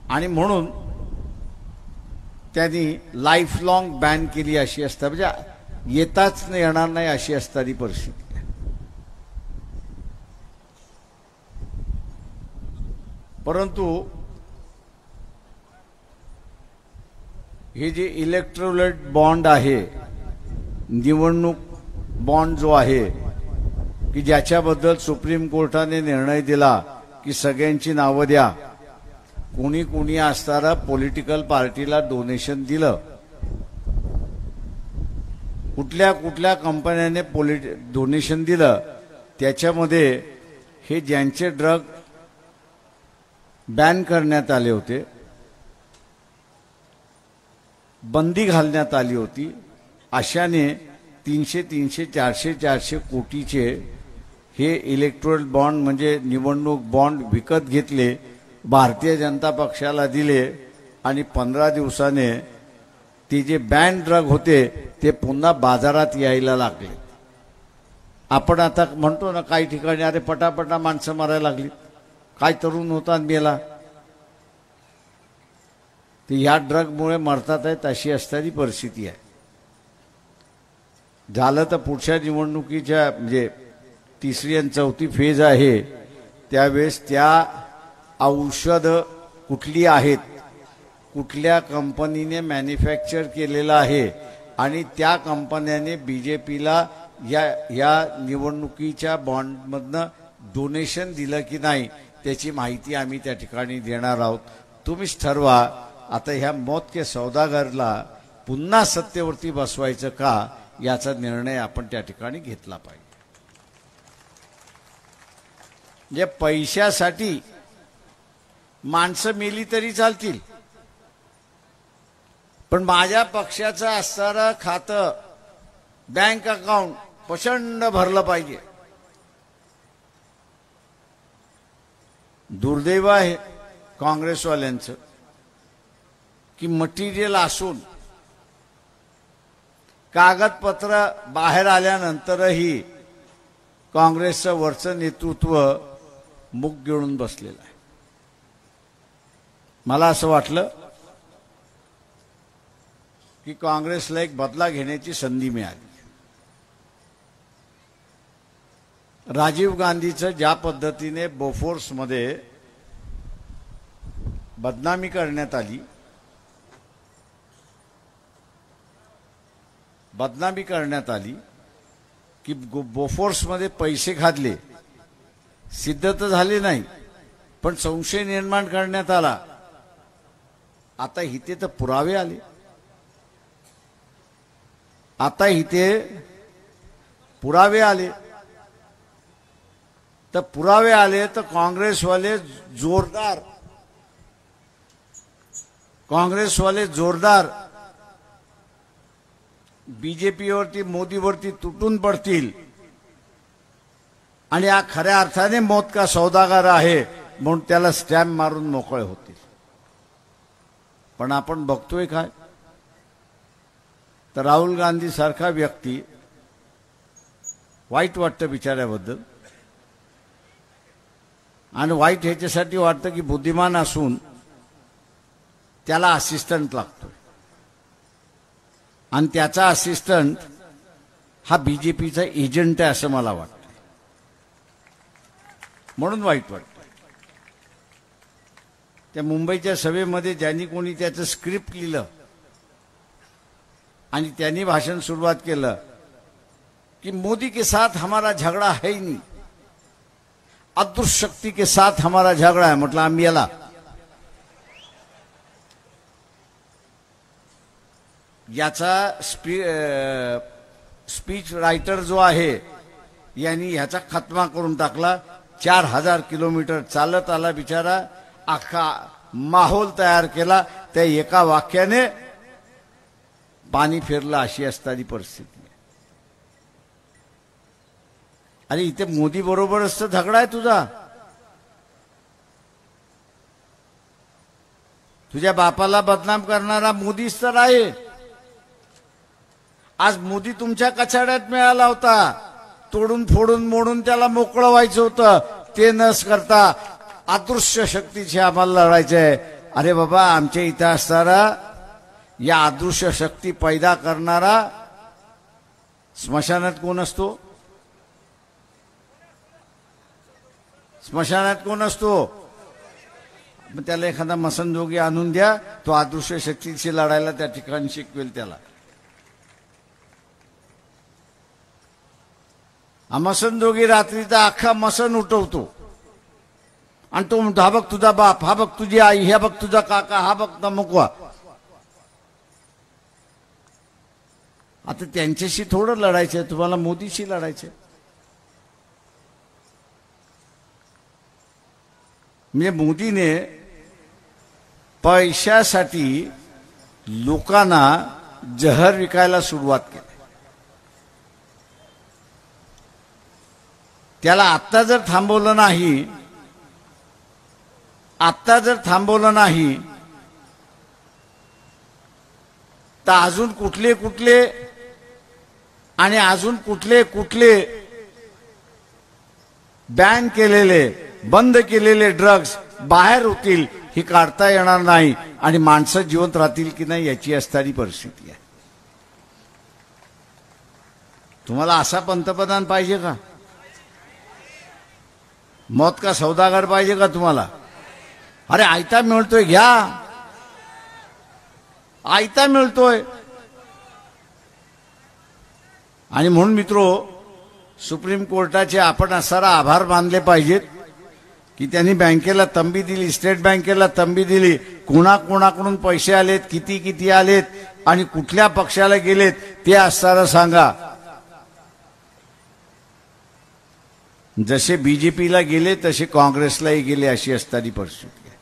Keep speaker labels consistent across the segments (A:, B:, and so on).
A: आणि म्हणून त्यांनी लाईफ लॉंग बॅन केली अशी असता, म्हणजे येताच येणार नाही अशी असणारी परिस्थिती. परंतु हे जे इलेक्ट्रोलाइट बॉन्ड आहे, निवडणूक बॉन्ड जो आहे की ज्याच्याबद्दल सुप्रीम कोर्टाने निर्णय दिला की सगळ्यांची नावं द्या, कोणी कोणी असणारा पॉलिटिकल पार्टीला डोनेशन दिलं, कुठल्या कुठल्या कंपन्याने डोनेशन दिलं, त्याच्यामध्ये हे ज्यांचे ड्रग बॅन करण्यात आले होते, बंदी घालण्यात आली होती, अशाने 300 400 कोटीचे हे इलेक्ट्रोल बॉन्ड म्हणजे निवडणूक बॉन्ड विकत घेतले, भारतीय जनता पक्षाला दिले आणि 15 दिवसाने ते जे बॅन ड्रग होते ते पुन्हा बाजारात यायला लागले. आपण आता म्हणतो ना काही ठिकाणी अरे पटापटा माणसं मारायला लागली, काय तरुण होता मेला, ते ह्या ड्रगमुळे मरतात आहेत अशी असणारी परिस्थिती आहे. झालं तर पुढच्या निवडणुकीच्या म्हणजे तिसरी आणि चौथी फेज आहे त्यावेळेस त्या औषध कुठली आहेत, कुठल्या कंपनीने मॅन्युफॅक्चर केलेलं आहे आणि त्या कंपन्याने बीजेपीला या निवडणुकीच्या बॉन्डमधनं डोनेशन दिलं की नाही त्याची माहिती आम्ही त्या ठिकाणी देणार आहोत. तुम्हीच ठरवा आता ह्या मौत के सौदागरला पुन्हा सत्तेवरती बसवायचं का, याचा निर्णय आपण त्या ठिकाणी घेतला पाहिजे. जे पैशासाठी माणसं मेली तरी चालतील, पण माझ्या पक्षाचं असणारं खातं बँक अकाउंट प्रचंड भरलं पाहिजे. दुर्दैव आहे काँग्रेसवाल्यांचं की मटेरियल असून कागदपत्र बाहेर आल्यानंतरही काँग्रेसचं वरचं नेतृत्व मुख गिळून बसलेलं आहे. मला असं वाटलं की काँग्रेसला एक बदला घेण्याची संधी मिळाली. राजीव गांधीचं ज्या पद्धतीने बोफोर्समध्ये बदनामी करण्यात आली, की बोफोर्समध्ये पैसे खाल्ले, सिद्ध तर झाले नाही पण संशय निर्माण करण्यात आला. आता इथे तर पुरावे आले, तर काँग्रेसवाले जोरदार बीजेपीवरती मोदीवरती तुटून पडतील आणि हा खऱ्या अर्थाने मौत का सौदागर आहे म्हणून त्याला स्टॅम्प मारून मोकळे होतील. पण आपण बघतोय काय, तर राहुल गांधी सारखा व्यक्ती, वाईट वाटतं बिचाऱ्याबद्दल, आणि वाईट ह्याच्यासाठी वाटतं की बुद्धिमान असून त्याला असिस्टंट लागतो आणि त्याचा असिस्टंट हा बीजेपीचा एजंट आहे असं मला वाटतं, म्हणून वाईट वाटतं. त्या मुंबईच्या सभेमध्ये ज्यांनी कोणी त्याचं स्क्रिप्ट लिहिलं आणि त्यांनी भाषण सुरुवात केलं कि मोदी के साथ हमारा झगड़ा है ही नहीं, अदृश्य शक्ति के साथ हमारा झगड़ा है. म्हटलं आम्ही याला याचा स्पीच रायटर जो आहे यांनी ह्याचा खात्मा करून टाकला. 4000 किलोमीटर चालत आला बिचारा, अख्खा माहोल तयार केला, त्या एका वाक्याने पाणी फिरलं अशी असणारी परिस्थिती. अरे इथे मोदी बरोबरच तर झगडा आहे तुझा. तुझ्या बापाला बदनाम करणारा मोदीच तर आहे. आज मोदी तुमच्या कचाड्यात मिळाला होता, तोडून फोडून मोडून त्याला मोकळं व्हायचं होतं. ते न करता अदृश्य शक्तीशी आम्हाला लढायचंय. अरे बाबा, आमच्या इथं असणारा या अदृश्य शक्ती पैदा करणारा स्मशानात कोण असतो? स्मशानात कोण असतो? मग त्याला एखादा मसनजोगी आणून द्या, तो अदृश्य शक्तीशी लढायला त्या ठिकाणी शिकवेल त्याला. मसनजोगी रात्रीचा अख्खा मसन उठवतो आणि तो म्हणतो, हा बघ तुझा बाप, हा बघ तुझी आई, हा बघ तुझा काका, हा बघ तमुकवा. आता त्यांच्याशी थोडं लढायचंय, तुम्हाला मोदीशी लढायचंय. म्हणजे मोदीने पैशासाठी लोकांना जहर विकायला सुरुवात केली. त्याला आत्ता जर थांबवलं नाही तर अजून कुठले कुठले बॅन केलेले, बंद केलेले ड्रग्ज बाहेर होतील ही काढता येणार नाही आणि माणसं जिवंत राहतील की नाही याची असणारी परिस्थिती आहे. तुम्हाला असा पंतप्रधान पाहिजे का? मौत का सौदागर पाहिजे का तुम्हाला? अरे आयता मिळतोय, घ्या, आयता मिळतोय. आणि म्हणून मित्रो, सुप्रीम कोर्टाचे आपण असणारा आभार मानले पाहिजेत की त्यांनी बँकेला तंबी दिली, स्टेट बँकेला तंबी दिली. कोणाकोणाकडून पैसे आलेत, किती आलेत आणि कुठल्या पक्षाला गेलेत ते असणारं सांगा. जसे बीजेपीला गेले तसे काँग्रेसलाही गेले अशी असणारी परिस्थिती आहे.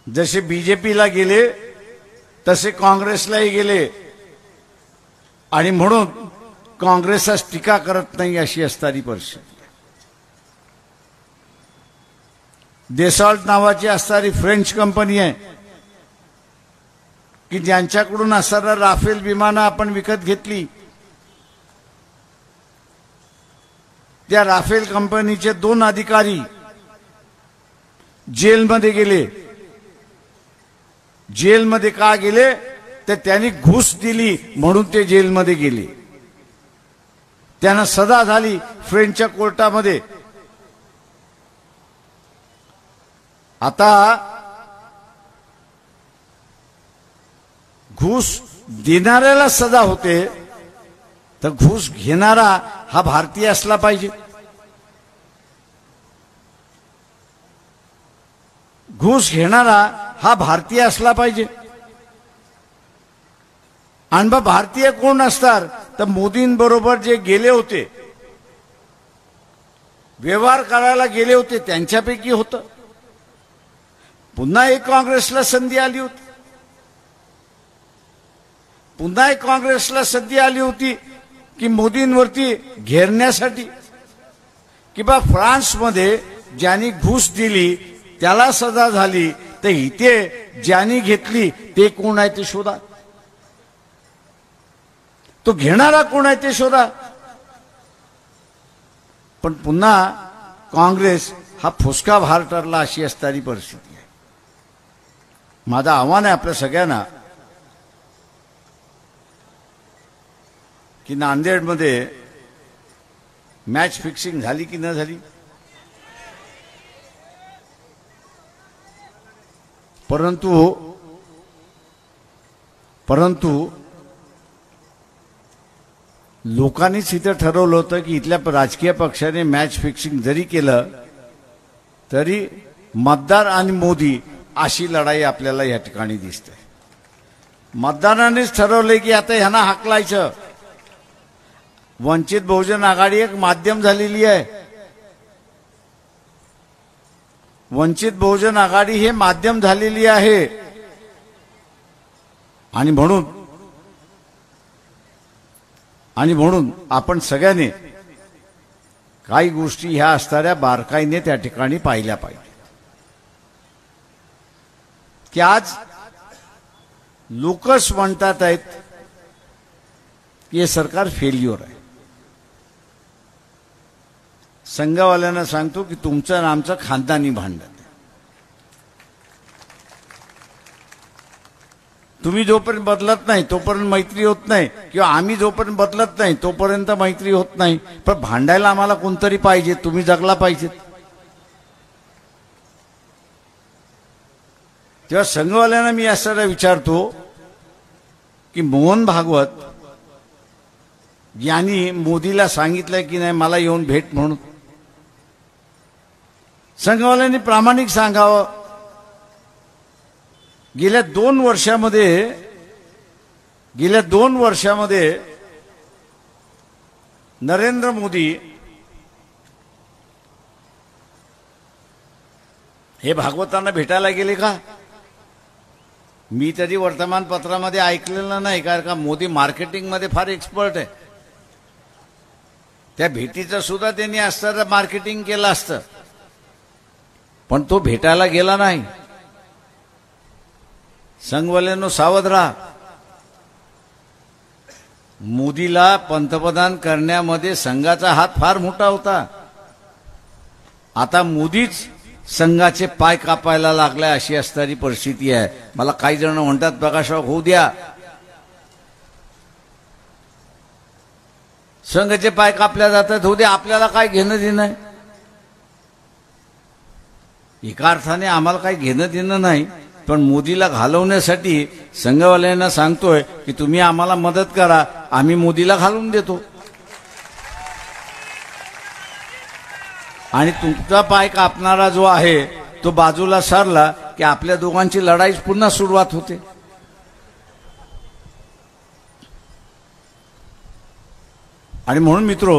A: जसे बीजेपीला गेले तसे काँग्रेसलाही गेले आणि म्हणून काँग्रेसच टीका करत नाही अशी असणारी परिस्थिती आहे. देसॉल्ट नावाची असणारी फ्रेंच कंपनी आहे की ज्यांच्याकडून असणारा राफेल विमानं आपण विकत घेतली. त्या राफेल कंपनीचे 2 अधिकारी जेलमध्ये गेले. जेलमध्ये का गेले? तर त्यांनी घूस दिली म्हणून ते जेलमध्ये गेले. त्यांना सजा झाली फ्रेंचच्या कोर्टामध्ये. आता घूस देणाऱ्याला सजा होते तर घूस घेणारा हा भारतीय असला पाहिजे. घूस घेणारा हा भारतीय असला पाहिजे. आणि मग भारतीय कोण असणार? तर मोदींबरोबर जे गेले होते, व्यवहार करायला गेले होते, त्यांच्यापैकी होतं. पुन्हा एक काँग्रेसला संधी आली होती. पुन्हा एक काँग्रेसला संधी आली होती की मोदींवरती घेरण्यासाठी की बा फ्रान्समध्ये ज्यांनी घूस दिली त्याला सजा झाली, तर इथे ज्यांनी घेतली ते कोण आहे ते शोधा. तो घेणारा कोण आहे ते शोधा. पण पुन्हा काँग्रेस हा फुसका भार ठरला अशी असणारी परिस्थिती आहे. माझं आव्हान आहे आपल्या सगळ्यांना की नांदेडमध्ये मॅच फिक्सिंग झाली की न झाली? परंतु लोकांनीच इथं ठरवलं होतं की इथल्या राजकीय पक्षाने मॅच फिक्सिंग जरी केलं तरी मतदार आणि मोदी अशी लढाई आपल्याला या ठिकाणी दिसते. मतदारांनीच ठरवले की आता ह्यांना हाकलायचं. वंचित बहुजन आघाडी एक माध्यम झालेली आहे. वंचित बहुजन आघाडी हे माध्यम झालेली आहे आणि म्हणून आपण सगळ्यांनी काही गोष्टी ह्या असणाऱ्या बारकाईने त्या ठिकाणी पाहिल्या पाहिजे. की आज लोकच म्हणतात आहेत की हे सरकार फेल्युअर आहे. संघवाल्यांना सांगतो की तुमचं आणि आमचं खानदानी भांडण आहे. तुम्ही जोपर्यंत बदलत नाही तोपर्यंत मैत्री होत नाही, किंवा आम्ही जोपर्यंत बदलत नाही तोपर्यंत मैत्री होत नाही. पण भांडायला आम्हाला कोणतरी पाहिजे, तुम्ही जगला पाहिजेत. तेव्हा संघवाल्यांना मी असं विचारतो की मोहन भागवत यांनी मोदीला सांगितलं की नाही मला येऊन भेट म्हणून. संघवाल्यांनी प्रामाणिक सांगावं. गेल्या 2 वर्षामध्ये नरेंद्र मोदी हे भागवतांना भेटायला गेले का? मी तरी वर्तमानपत्रामध्ये ऐकलेलं नाही, कारण का मोदी मार्केटिंगमध्ये फार एक्सपर्ट आहे. त्या भेटीचं सुद्धा त्यांनी असतं मार्केटिंग केलं असतं, पण तो भेटायला गेला नाही. संघवाल्यांनो सावध राहा. मोदीला पंतप्रधान करण्यामध्ये संघाचा हात फार मोठा होता. आता मोदीच संघाचे पाय कापायला लागलाय अशी असणारी परिस्थिती आहे. मला काही जण म्हणतात प्रकाशराव होऊ द्या, संघाचे पाय कापल्या जातात, होऊ द्या, आपल्याला काय घेणं देणं आहे. एका अर्थाने आम्हाला काही घेणं देणं नाही, पण मोदीला घालवण्यासाठी संघवाल्यांना सांगतोय की तुम्ही आम्हाला मदत करा, आम्ही मोदीला घालून देतो. आणि तुमचा पाय कापणारा जो आहे तो बाजूला सरला की आपल्या दोघांची लढाई पुन्हा सुरुवात होते. आणि म्हणून मित्रो,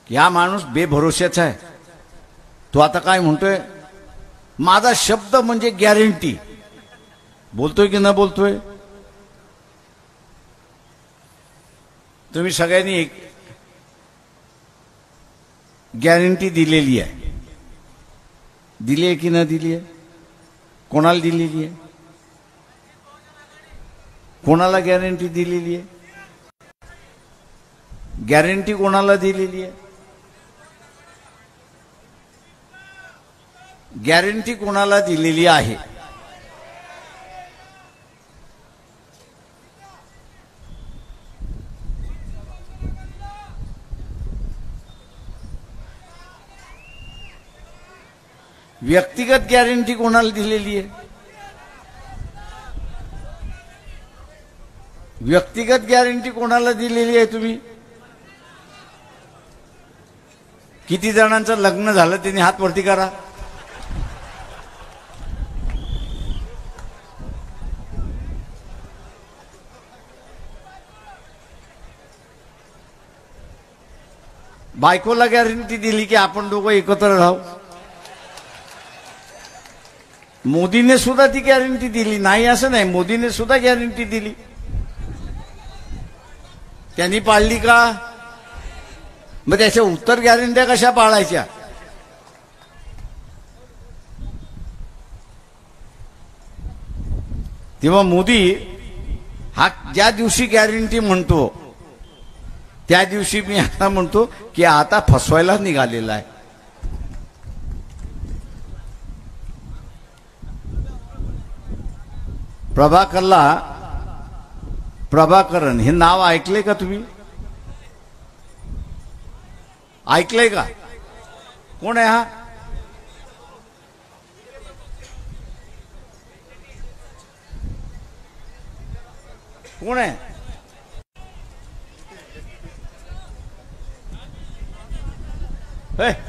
A: या माणूस बेभरोशाचा आहे. तो आता काय म्हणतोय, माझा शब्द म्हणजे गॅरंटी. बोलतोय की न बोलतोय? तुम्ही सगळ्यांनी एक गॅरंटी दिलेली आहे. दिली आहे की न दिली आहे? कोणाला दिलेली आहे? कोणाला गॅरंटी दिलेली आहे? गॅरंटी कोणाला दिलेली आहे? गॅरंटी कोणाला दिलेली आहे? व्यक्तिगत गॅरंटी कोणाला दिलेली आहे? व्यक्तिगत गॅरंटी कोणाला दिलेली आहे? तुम्ही किती जणांचं लग्न झालं त्यांनी हात वरती करा. बायकोला गॅरंटी दिली की आपण दोघं एकत्र राहू. मोदीने सुद्धा ती गॅरंटी दिली नाही असं नाही, मोदीने सुद्धा गॅरंटी दिली. त्यांनी पाळली का? मग त्याच्या उत्तर गॅरंट्या कशा पाळायच्या? तेव्हा मोदी हा ज्या दिवशी गॅरंटी म्हणतो त्या दिवशी मी आता म्हणतो की आता फसवायला निघालेला आहे. प्रभाकरन हे नाव ऐकले का तुम्ही? ऐकलंय का? कोण आहे हा? कोण आहे?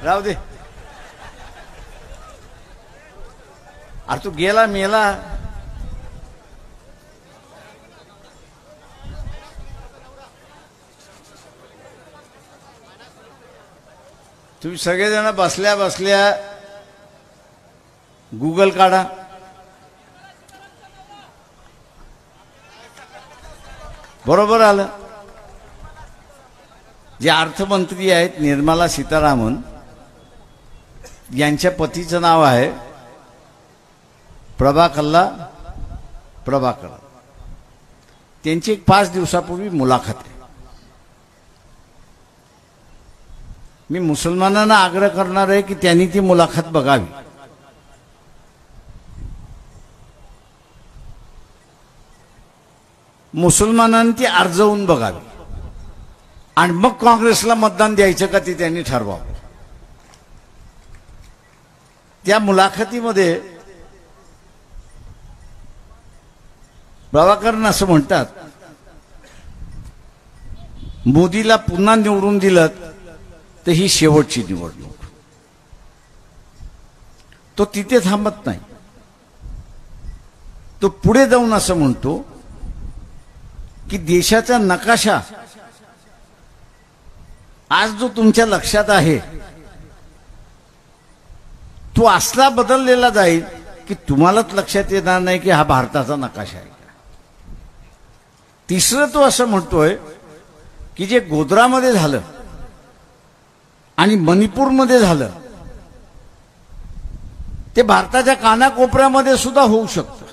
A: राहू दे. अरे तू गेला मेला. तुम्ही सगळेजण बसल्या बसल्या गुगल काढा. बरोबर आलं. जे अर्थमंत्री आहेत निर्मला सीतारामन यांच्या पतीचं नाव आहे प्रभाकर त्यांची एक 5 दिवसापूर्वी मुलाखत आहे. मी मुसलमानांना आग्रह करणार आहे की त्यांनी ती मुलाखत बघावी. मुसलमानांनी ती अर्जवून बघावी आणि मग काँग्रेसला मतदान द्यायचं का ते त्यांनी ठरवावं. त्या मुलाखतीमध्ये प्रभाकरन असं म्हणतात, मोदीला पुन्हा निवडून दिलं तर ही शेवटची निवडणूक. तो तिथे थांबत नाही. तो पुढे जाऊन असं म्हणतो की देशाचा नकाशा आज जो तुमच्या लक्षात आहे तो असला बदललेला जाईल की तुम्हालाच लक्षात येणार नाही की हा भारताचा नकाशा आहे. तिसरं तो असं म्हणतोय की जे गोध्रामध्ये झालं आणि मणिपूरमध्ये झालं ते भारताच्या कानाकोपऱ्यामध्ये सुद्धा होऊ शकतं.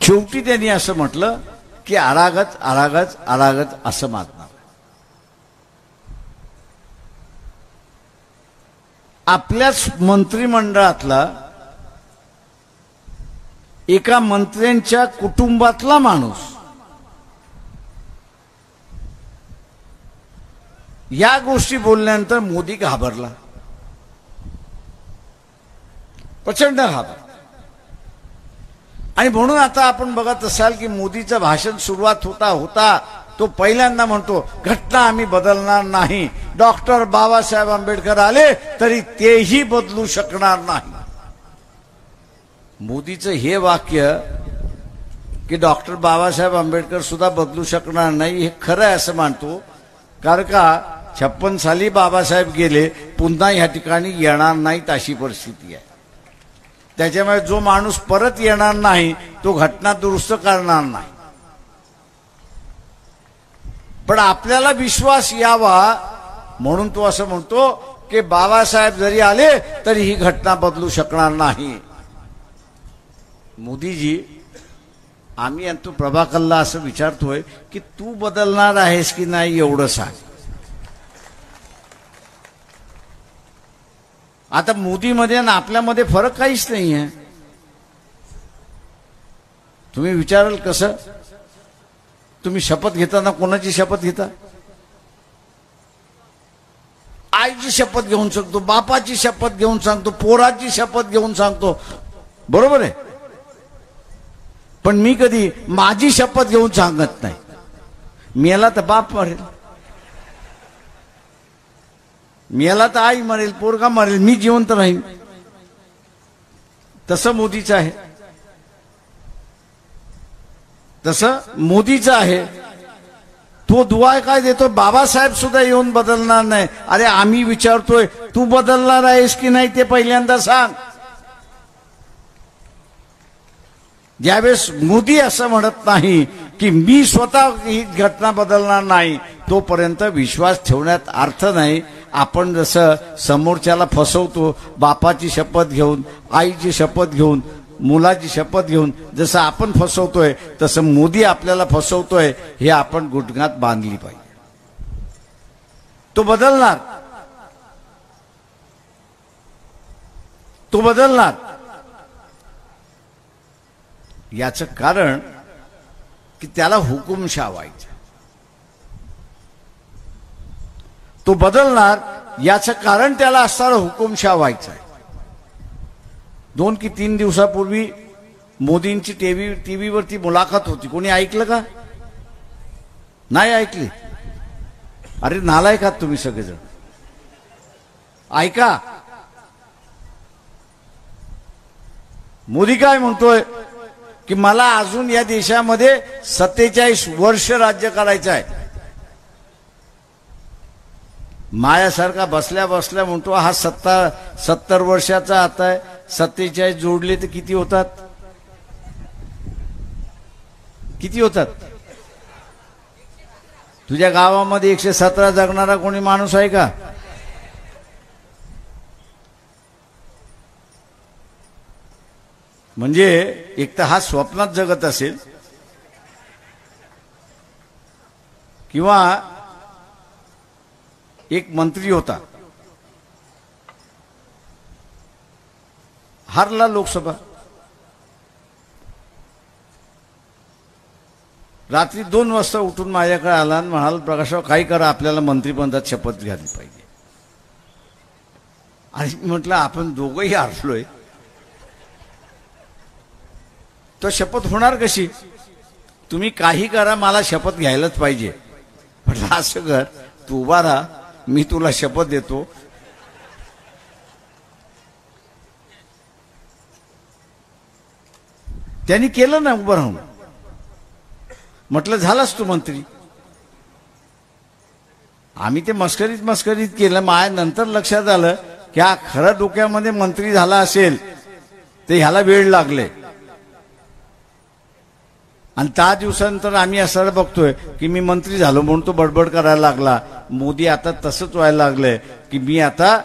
A: शेवटी त्यांनी असं म्हटलं की आरागत आरागत आरागत असं मागणार. आपल्याच मंत्रिमंडळातला एका मंत्र्यांच्या कुटुंबातला माणूस या गोष्टी बोलल्यानंतर मोदी घाबरला, प्रचंड घाबरला. आणि म्हणून आता आपण बघत असाल की मोदीचं भाषण सुरुवात होता तो पहिल्यांदा म्हणतो घटना आम्ही बदलणार नाही. डॉक्टर बाबासाहेब आंबेडकर आले तरी तेही बदलू शकणार नाही. मोदीचं हे वाक्य की डॉक्टर बाबासाहेब आंबेडकर सुद्धा बदलू शकणार नाही हे खरं आहे असं मानतो. कारण का 56 साली बाबासाहेब गेले, पुन्हा ह्या ठिकाणी येणार नाहीत अशी परिस्थिती आहे. त्याच्यामुळे जो माणूस परत येणार नाही तो घटना दुरुस्त करणार नाही. पण आपल्याला विश्वास यावा म्हणून तो असं म्हणतो की बाबासाहेब जरी आले तरी ही घटना बदलू शकणार नाही. मोदीजी, आम्ही आणि तू प्रभाकरला असं विचारतोय की तू बदलणार आहेस की नाही एवढं सांग. आता मोदीमध्ये आणि आपल्यामध्ये फरक काहीच नाही आहे. तुम्ही विचाराल कसं? तुम्ही शपथ घेताना कोणाची शपथ घेता? आईची शपथ घेऊन सांगतो, बापाची शपथ घेऊन सांगतो, पोराची शपथ घेऊन सांगतो, बरोबर आहे. पण मी कधी माझी शपथ घेऊन सांगत नाही. मेला तर बाप मरेल, मेला तर आई मरेल, पोरगा मरेल, मी जिवंत राहीन. तसं मोदीचं आहे, तसं मोदीचं आहे. तो दुआ काय देतो, बाबासाहेब सुद्धा येऊन बदलणार नाही. अरे आम्ही विचारतोय तू बदलणार आहेस की नाही ते पहिल्यांदा सांग. ज्यावेळेस मोदी असं म्हणत नाही की मी स्वतः ही घटना बदलणार नाही, तोपर्यंत विश्वास ठेवण्यात अर्थ नाही. आपण जसं समोरच्याला फसवतो, बापाची शपथ घेऊन, आईची शपथ घेऊन, मुलाची शपथ घेऊन जसं आपण फसवतोय तसं मोदी आपल्याला फसवतोय हे आपण गुडघ्यात बांधली पाहिजे. तो बदलणार, तो बदलणार. याचं कारण की त्याला हुकुमशाह व्हायचं. तो बदलणार याचं कारण त्याला असणारा हुकुमशाह व्हायचं आहे. 2 की 3 दिवसापूर्वी मोदींची टीव्हीवरती मुलाखत होती. कोणी ऐकलं का? नाही ऐकली. अरे नालायकात तुम्ही सगळेजण. ऐका, मोदी काय म्हणतोय की मला अजून या देशामध्ये 47 वर्ष राज्य करायचं आहे. मायासारखा बसल्या बसल्या म्हणतो हा 70 वर्षाचा आता आहे. 47 जोडले तर किती होतात? किती होतात? तुझ्या गावामध्ये 117 जगणारा कोणी माणूस आहे का? म्हणजे एक तर हा स्वप्नात जगत असेल किंवा एक मंत्री होता, हारला लोकसभा, रात्री 2 वाजता उठून माझ्याकडे आला आणि म्हणाला, प्रकाशराव काही करा, आपल्याला मंत्रिपदात शपथ घ्यायला पाहिजे. आणि म्हटलं आपण दोघंही हारलोय, तो शपथ होणार कशी? तुम्ही काही करा, मला शपथ घ्यायलाच पाहिजे. म्हटलं असं कर, तू उभा राहा, मी तुला शपथ देतो. त्यांनी केलं ना उभं राहून. म्हटलं झालास तू मंत्री. आम्ही ते मस्करीत केलं. माझ्या नंतर लक्षात आलं की हा खरं डोक्यामध्ये मंत्री झाला असेल, ते ह्याला वेळ लागले. आणि 10 दिवसानंतर आम्ही असं बघतोय की मी मंत्री झालो म्हणून तो बडबड करायला लागला. मोदी आता तसंच व्हायला लागलंय की मी आता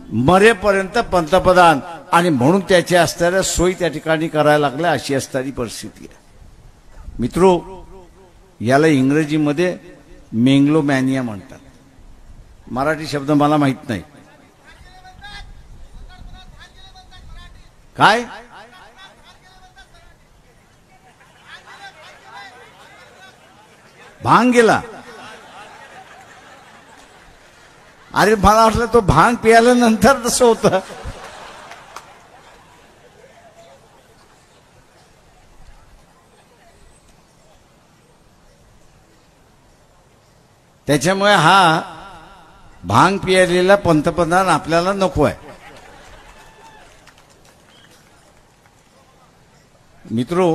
A: मरेपर्यंत पंतप्रधान, आणि म्हणून त्याच्या असणाऱ्या सोयी त्या ठिकाणी करायला लागल्या. अशी असणारी परिस्थिती आहे. मित्रो, याला इंग्रजीमध्ये मेंगलोमॅनिया म्हणतात. मराठी शब्द मला माहित नाही. काय? भांग गेला. अरे मला वाटलं तो भांग प्यायल्यानंतर तसं होतं. त्याच्यामुळे हा भांग पियालेला पंतप्रधान आपल्याला नको आहे. मित्रो,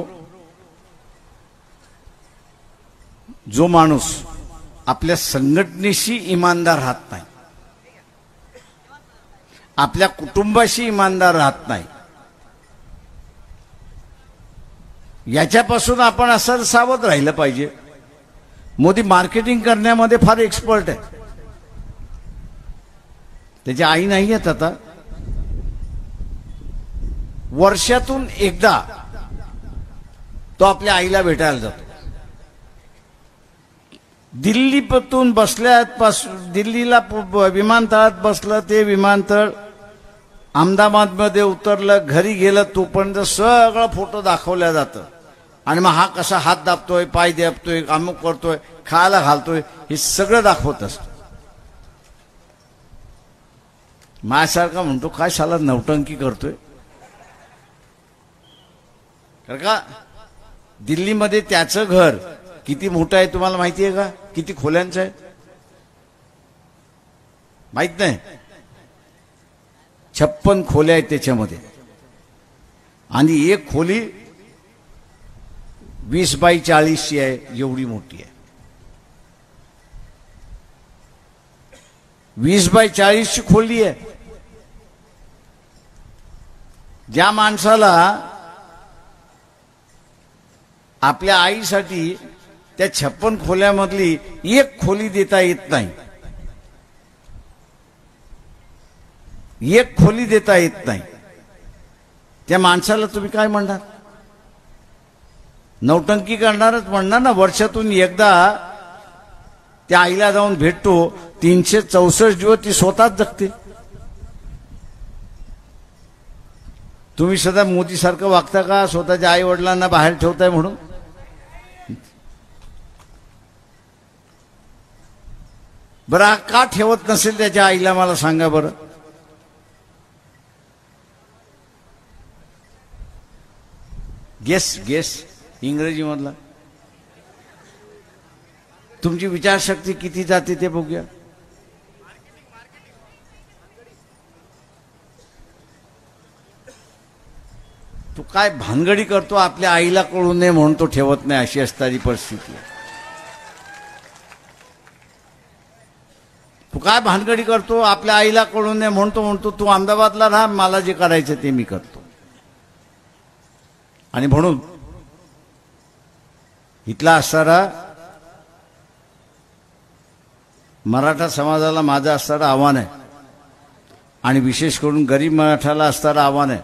A: जो माणूस आपल्या संघटनेशी इमानदार राहत नाही, आपल्या कुटुंबाशी इमानदार राहत नाही, याच्यापासून आपण असं सावध राहिलं पाहिजे. मोदी मार्केटिंग करण्यामध्ये फार एक्सपर्ट आहे. त्याची आई नाही आहेत आता. वर्षातून एकदा तो आपल्या आईला भेटायला जातो. दिल्लीपासून दिल्लीला विमानतळात बसलं, ते विमानतळ अहमदाबादमध्ये उतरलं, घरी गेलं, तोपर्यंत सगळं फोटो दाखवल्या जातं. आणि मग हा कसा हात दाबतोय, पाय दाबतोय, अमुक करतोय, खायला घालतोय, हे सगळं दाखवत असतो. माझ्यासारखा म्हणतो काय साला नवटंकी करतोय. कारण का दिल्लीमध्ये त्याचं घर किती मोठं आहे तुम्हाला माहिती आहे का? किती खोल्यांचं आहे माहित नाही. 56 खोल्या आहेत त्याच्यामध्ये. आणि एक खोली 20 बाय 40 ची आहे, एवढी मोठी आहे. 20 बाय 40 ची खोली आहे. ज्या माणसाला आपल्या आईसाठी त्या 56 खोल्यामधली एक खोली देता येत नाही, एक खोली देता येत नाही, त्या माणसाला तुम्ही काय म्हणणार? नौटंकी करणारच म्हणणार ना. वर्षातून एकदा त्या आईला जाऊन भेटतो, 364 दिवस ती स्वतःच जगते. तुम्ही सदा मोदी सारखं वागता का? स्वतःच्या आई वडिलांना बाहेर ठेवताय म्हणून. बरं का ठेवत नसेल त्याच्या आईला मला सांगा बरं. गेस इंग्रजी मधला. तुमची विचारशक्ती किती जाते ते बघूया. तू काय भानगडी करतो? आपल्या आईला कळू नये म्हणून तो ठेवत नाही, अशी असणारी परिस्थिती आहे. तू काय भानगडी करतो? आपल्या आईला कळू नये म्हणतो तू अहमदाबादला राहा, मला जे करायचं ते मी करतो. आणि म्हणून इथला असणारा मराठा समाजाला माझं असणारं आव्हान आहे, आणि विशेष करून गरीब मराठाला असणारं आव्हान आहे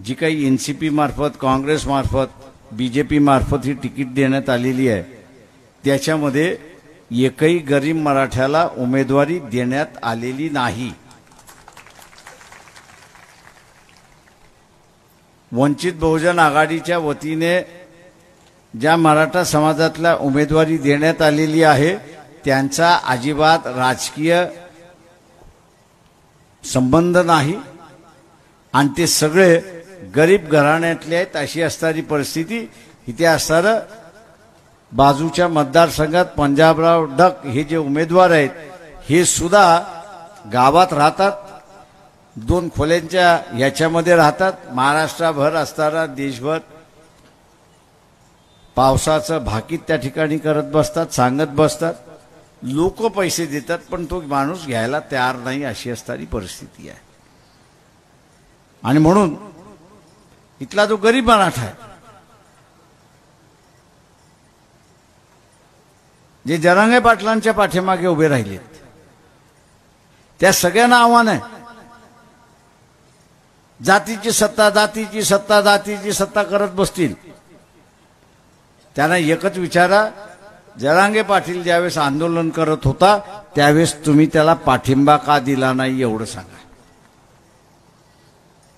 A: जी काही NCP मार्फत, काँग्रेस मार्फत, BJP मार्फत ही तिकीट देण्यात आलेली आहे त्याच्यामध्ये एकही गरीब मराठ्याला उमेदवारी देण्यात आलेली नाही। वंचित बहुजन आघाडीच्या वतीने ज्या मराठा समाजातल्या उमेदवारी देण्यात आलेली आहे त्यांचा अजिबात राजकीय संबंध नाही आणि ते सगळे गरीब घराण्यातले आहेत अशी असणारी परिस्थिती इथे असणारं बाजूच्या मतदारसंघात पंजाबराव डक हे जे उमेदवार आहेत हे सुद्धा गावात राहतात, 2 खोल्यांच्या याच्यामध्ये राहतात, महाराष्ट्रभर असताना देशभर पावसाचं भाकीत त्या ठिकाणी करत बसतात, सांगत बसतात, लोक पैसे देतात पण तो माणूस घ्यायला तयार नाही अशी असणारी परिस्थिती आहे। आणि म्हणून इथला जो गरीब मराठा आहे जे जरांगे पाटलांच्या पाठीमागे उभे राहिलेत त्या सगळ्यांना आव्हान आहे, जातीची सत्ता जातीची सत्ता जातीची सत्ता करत बसतील त्यांना एकच विचारा, जरांगे पाटील ज्यावेळेस आंदोलन करत होता त्यावेळेस तुम्ही त्याला पाठिंबा का दिला नाही एवढं सांगा।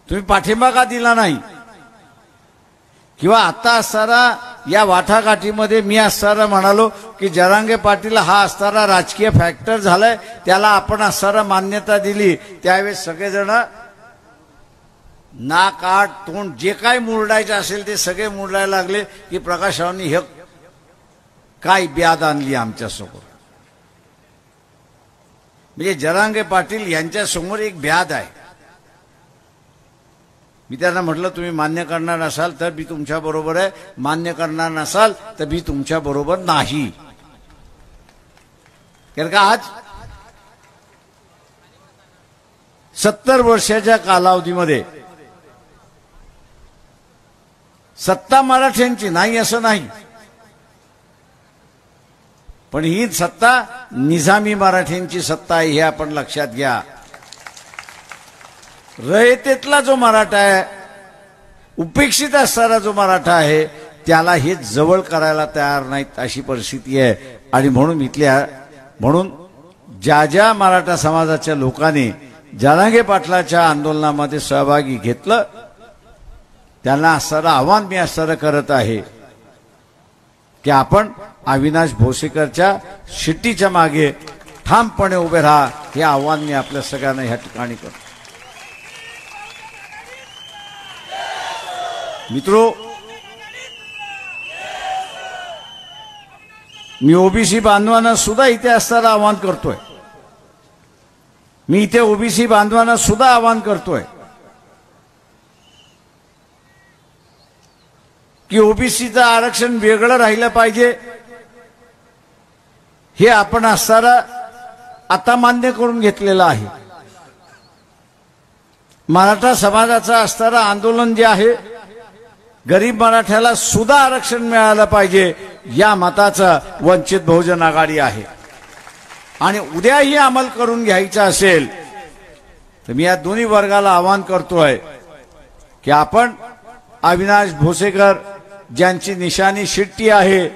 A: तुम्ही पाठिंबा का दिला नाही? किंवा आता असताना या वाटाघाटीमध्ये मी असताना म्हणालो की जरांगे पाटील हा असताना राजकीय फॅक्टर झालाय त्याला आपण असताना मान्यता दिली त्यावेळेस सगळेजण नाक आट तोंड जे काय मुरडायचे असेल ते सगळे मुरडायला लागले की प्रकाशरावांनी हे काय ब्याद आणली आमच्यासमोर। म्हणजे जरांगे पाटील यांच्यासमोर एक ब्याद आहे। मी त्यांना म्हटलं तुम्ही मान्य करणार नसाल तर मी तुमच्या बरोबर आहे, मान्य करणार नसाल तर मी तुमच्या बरोबर नाही। कारण का आज 70 वर्षाच्या कालावधीमध्ये सत्ता मराठ्यांची नाही असं नाही, पण ही सत्ता निजामी मराठ्यांची सत्ता आहे हे आपण लक्षात घ्या। रयतेतला जो मराठा आहे, उपेक्षित असणारा जो मराठा आहे त्याला हे जवळ करायला तयार नाहीत अशी परिस्थिती आहे। आणि म्हणून ज्या ज्या मराठा समाजाच्या लोकांनी जरांगे पाटलाच्या आंदोलनामध्ये सहभागी घेतलं त्यांना असणारं आव्हान मी असणारं करत आहे की आपण अविनाश भोसेकरच्या शिट्टीच्या मागे ठामपणे उभे राहा हे आव्हान मी आपल्या सगळ्यांना ह्या ठिकाणी करतो। मित्रो, मी ओबीसी बांधवांना सुद्धा इथे असताना आवाहन करतोय, मी इथे ओबीसी बांधवांना सुद्धा आवाहन करतोय की ओबीसीचं आरक्षण वेगळं राहिलं पाहिजे हे आपण असताना आता मान्य करून घेतलेलं आहे। मराठा समाजाचं असणारं आंदोलन जे आहे गरीब मराठ्याला सुद्धा आरक्षण मिळालं पाहिजे या मताचा वंचित बहुजन आघाडी आहे। आणि उद्याही अंमल करून घ्यायचा असेल तर मी या दोन्ही वर्गाला आवाहन करतोय की आपण अविनाश भोसेकर ज्यांची निशाणी शिट्टी आहे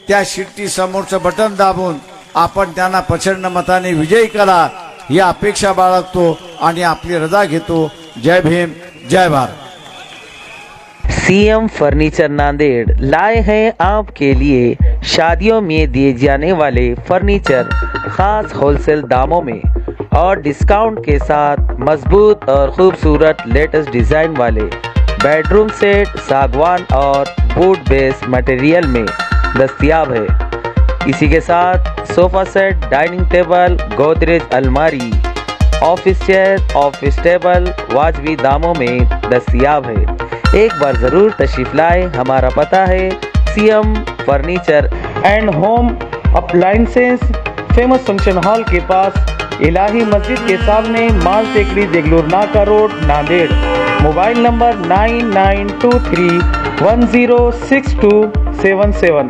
A: त्या शिट्टी समोरचं बटन दाबून आपण त्यांना प्रचंड मताने विजयी करा ही अपेक्षा बाळगतो आणि आपली रजा घेतो। जय भीम, जय भारत।
B: सीएम फर्नीचर नांदेड़ लाए हैं आपके लिए शादियों में दिए जाने वाले फर्नीचर खास होलसेल दामों में और डिस्काउंट के साथ मजबूत और खूबसूरत लेटेस्ट डिजाइन वाले बेडरूम सेट सागवान और वुड बेस मटेरियल में दस्तयाब है। इसी के साथ sofa set, dining table, Godrej अलमारी, ऑफिस चेयर, ऑफिस टेबल वाजबी दामों में दस्तयाब है। एक बार ज़रूर तशरीफ लाए। हमारा पता है CM furniture and home appliances, famous function hall के पास, इलाही मस्जिद के सामने, माल टेकरी, देगलूर नाका रोड, नांदेड़। Mobile number 9923106277।